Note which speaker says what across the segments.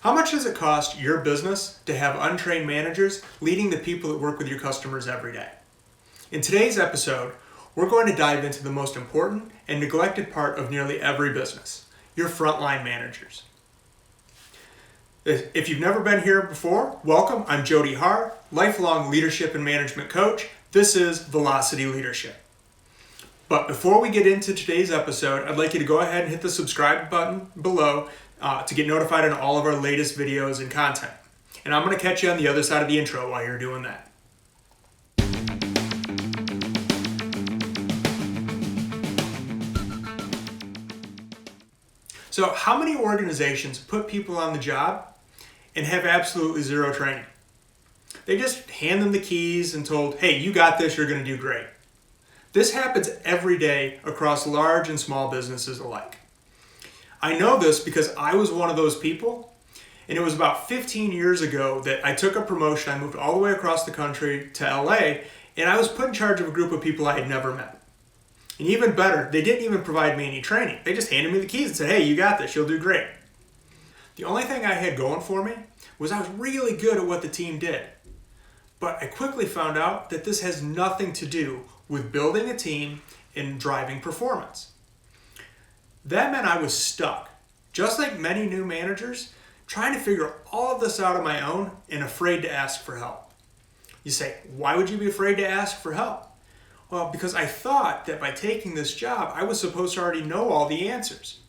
Speaker 1: How much does it cost your business to have untrained managers leading the people that work with your customers every day? In today's episode, we're going to dive into the most important and neglected part of nearly every business, your frontline managers. If you've never been here before, welcome. I'm Jody, lifelong leadership and management coach. This is Velocity Leadership. But before we get into today's episode, I'd like you to go ahead and hit the subscribe button below to get notified on all of our latest videos and content. And I'm going to catch you on the other side of the intro while you're doing that. So how many organizations put people on the job and have absolutely zero training? They just hand them the keys and told, hey, you got this, you're going to do great. This happens every day across large and small businesses alike. I know this because I was one of those people, and it was about 15 years ago that I took a promotion. I moved all the way across the country to LA, and I was put in charge of a group of people I had never met. And even better, they didn't even provide me any training. They just handed me the keys and said, hey, you got this, you'll do great. The only thing I had going for me was I was really good at what the team did. But I quickly found out that this has nothing to do with building a team and driving performance. That meant I was stuck, just like many new managers, trying to figure all of this out on my own and afraid to ask for help. You say, why would you be afraid to ask for help? Well, because I thought that by taking this job, I was supposed to already know all the answers.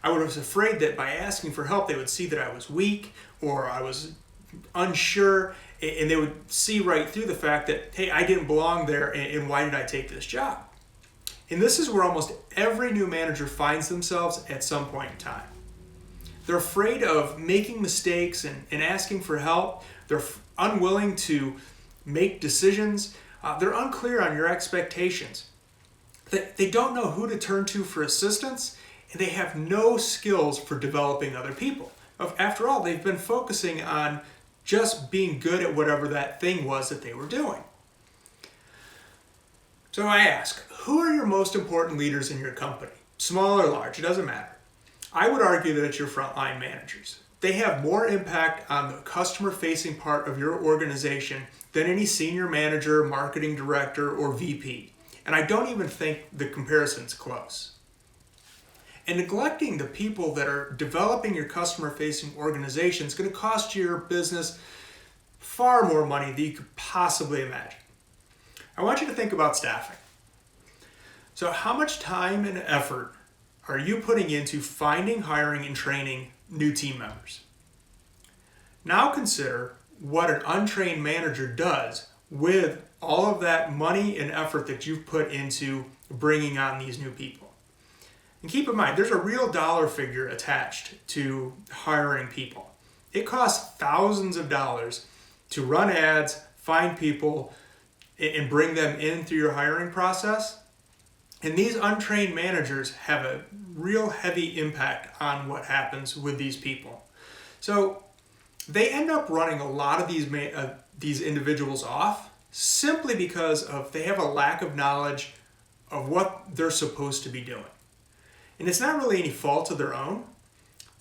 Speaker 1: I was afraid that by asking for help, they would see that I was weak or I was unsure, and they would see right through the fact that, hey, I didn't belong there, and why did I take this job? And this is where almost every new manager finds themselves at some point in time. They're afraid of making mistakes and asking for help. They're unwilling to make decisions. They're unclear on your expectations. They don't know who to turn to for assistance, and they have no skills for developing other people. After all, they've been focusing on just being good at whatever that thing was that they were doing. So I ask, who are your most important leaders in your company? Small or large, it doesn't matter. I would argue that it's your frontline managers. They have more impact on the customer-facing part of your organization than any senior manager, marketing director, or VP. And I don't even think the comparison's close. And neglecting the people that are developing your customer-facing organization is going to cost your business far more money than you could possibly imagine. I want you to think about staffing. So how much time and effort are you putting into finding, hiring, and training new team members? Now consider what an untrained manager does with all of that money and effort that you've put into bringing on these new people. And keep in mind, there's a real dollar figure attached to hiring people. It costs thousands of dollars to run ads, find people, and bring them in through your hiring process. And these untrained managers have a real heavy impact on what happens with these people. So they end up running a lot of these individuals off simply because they have a lack of knowledge of what they're supposed to be doing. And it's not really any fault of their own.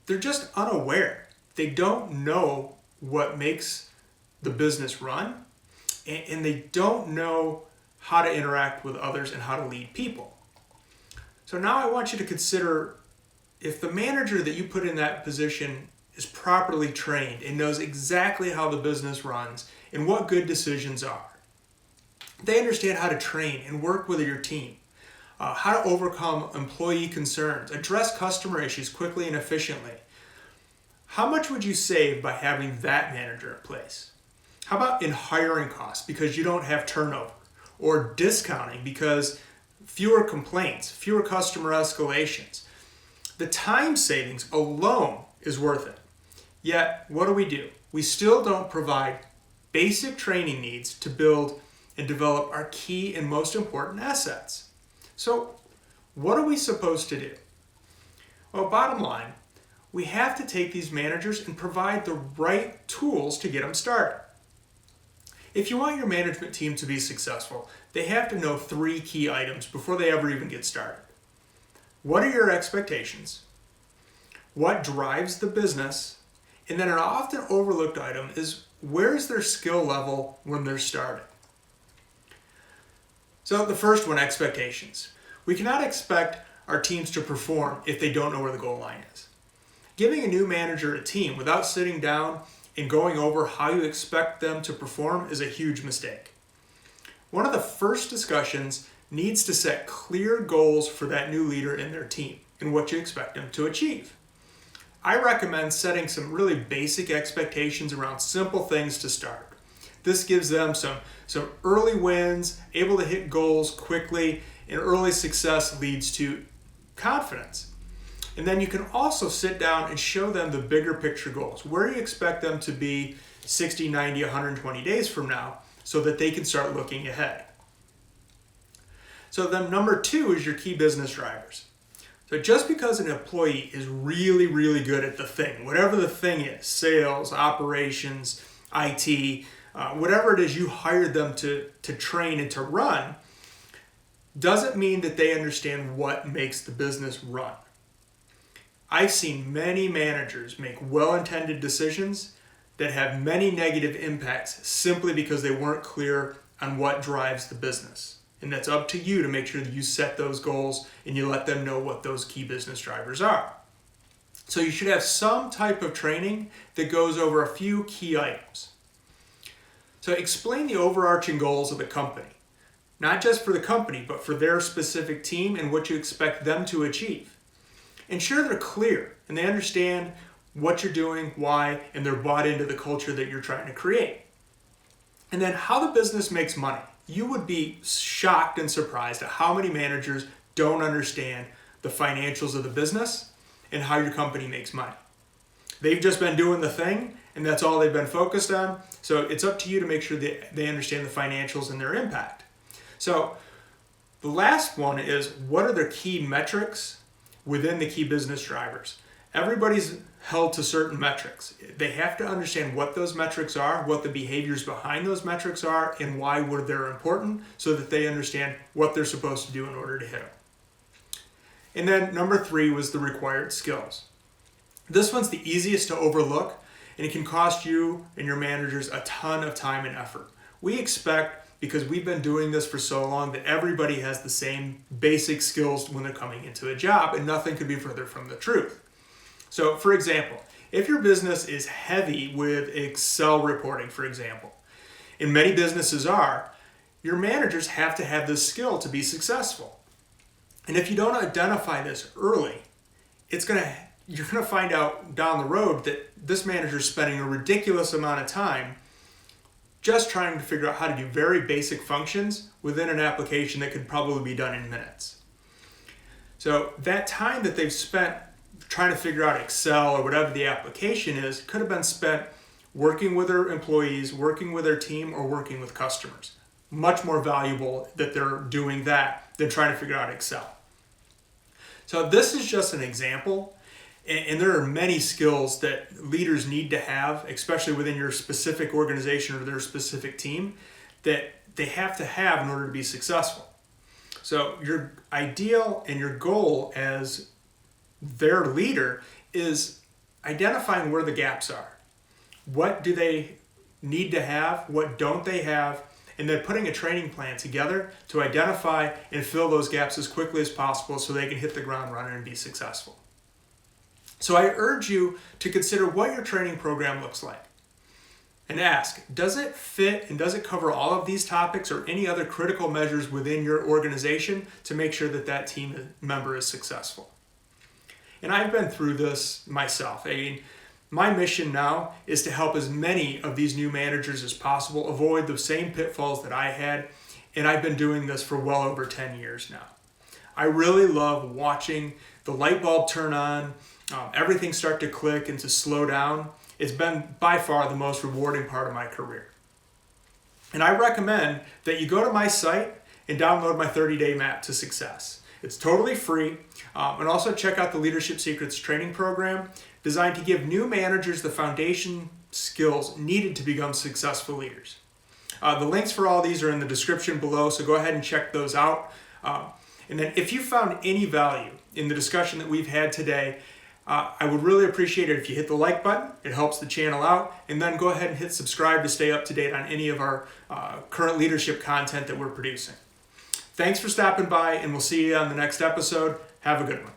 Speaker 1: They're just unaware. They don't know what makes the business run, and they don't know how to interact with others and how to lead people. So now I want you to consider if the manager that you put in that position is properly trained and knows exactly how the business runs and what good decisions are. They understand how to train and work with your team. How to overcome employee concerns, address customer issues quickly and efficiently. How much would you save by having that manager in place? How about in hiring costs because you don't have turnover, or discounting because fewer complaints, fewer customer escalations? The time savings alone is worth it. Yet, what do? We still don't provide basic training needs to build and develop our key and most important assets. So, what are we supposed to do? Well, bottom line, we have to take these managers and provide the right tools to get them started. If you want your management team to be successful, they have to know 3 key items before they ever even get started. What are your expectations? What drives the business? And then an often overlooked item is where's their skill level when they're starting? So the first one, expectations. We cannot expect our teams to perform if they don't know where the goal line is. Giving a new manager a team without sitting down and going over how you expect them to perform is a huge mistake. One of the first discussions needs to set clear goals for that new leader in their team and what you expect them to achieve. I recommend setting some really basic expectations around simple things to start. This gives them some early wins, able to hit goals quickly, and early success leads to confidence. And then you can also sit down and show them the bigger picture goals. Where you expect them to be 60, 90, 120 days from now so that they can start looking ahead. So then number 2 is your key business drivers. So just because an employee is really, really good at the thing, whatever the thing is, sales, operations, IT, whatever it is you hired them to train and to run, doesn't mean that they understand what makes the business run. I've seen many managers make well-intended decisions that have many negative impacts simply because they weren't clear on what drives the business. And that's up to you to make sure that you set those goals and you let them know what those key business drivers are. So you should have some type of training that goes over a few key items. So explain the overarching goals of the company, not just for the company, but for their specific team and what you expect them to achieve. Ensure they're clear and they understand what you're doing, why, and they're bought into the culture that you're trying to create. And then how the business makes money. You would be shocked and surprised at how many managers don't understand the financials of the business and how your company makes money. They've just been doing the thing and that's all they've been focused on. So it's up to you to make sure that they understand the financials and their impact. So the last one is, what are their key metrics within the key business drivers? Everybody's held to certain metrics. They have to understand what those metrics are, what the behaviors behind those metrics are, and why they're important so that they understand what they're supposed to do in order to hit them. And then number 3 was the required skills. This one's the easiest to overlook, and it can cost you and your managers a ton of time and effort. We expect, because we've been doing this for so long, that everybody has the same basic skills when they're coming into a job, and nothing could be further from the truth. So, for example, if your business is heavy with Excel reporting, for example, and many businesses are, your managers have to have this skill to be successful. And if you don't identify this early, you're going to find out down the road that this manager is spending a ridiculous amount of time just trying to figure out how to do very basic functions within an application that could probably be done in minutes. So that time that they've spent trying to figure out Excel or whatever the application is could have been spent working with their employees, working with their team, or working with customers. Much more valuable that they're doing that than trying to figure out Excel. So this is just an example, and there are many skills that leaders need to have, especially within your specific organization or their specific team, that they have to have in order to be successful. So your ideal and your goal as their leader is identifying where the gaps are. What do they need to have? What don't they have? And then putting a training plan together to identify and fill those gaps as quickly as possible so they can hit the ground running and be successful. So I urge you to consider what your training program looks like and ask, does it fit and does it cover all of these topics or any other critical measures within your organization to make sure that that team member is successful? And I've been through this myself. My mission now is to help as many of these new managers as possible avoid the same pitfalls that I had, and I've been doing this for well over 10 years now. I really love watching the light bulb turn on, everything start to click and to slow down. It's been by far the most rewarding part of my career. And I recommend that you go to my site and download my 30-day map to success. It's totally free, and also check out the Leadership Secrets training program designed to give new managers the foundation skills needed to become successful leaders. The links for all these are in the description below, so go ahead and check those out. And then if you found any value in the discussion that we've had today, I would really appreciate it if you hit the like button. It helps the channel out. And then go ahead and hit subscribe to stay up to date on any of our current leadership content that we're producing. Thanks for stopping by, and we'll see you on the next episode. Have a good one.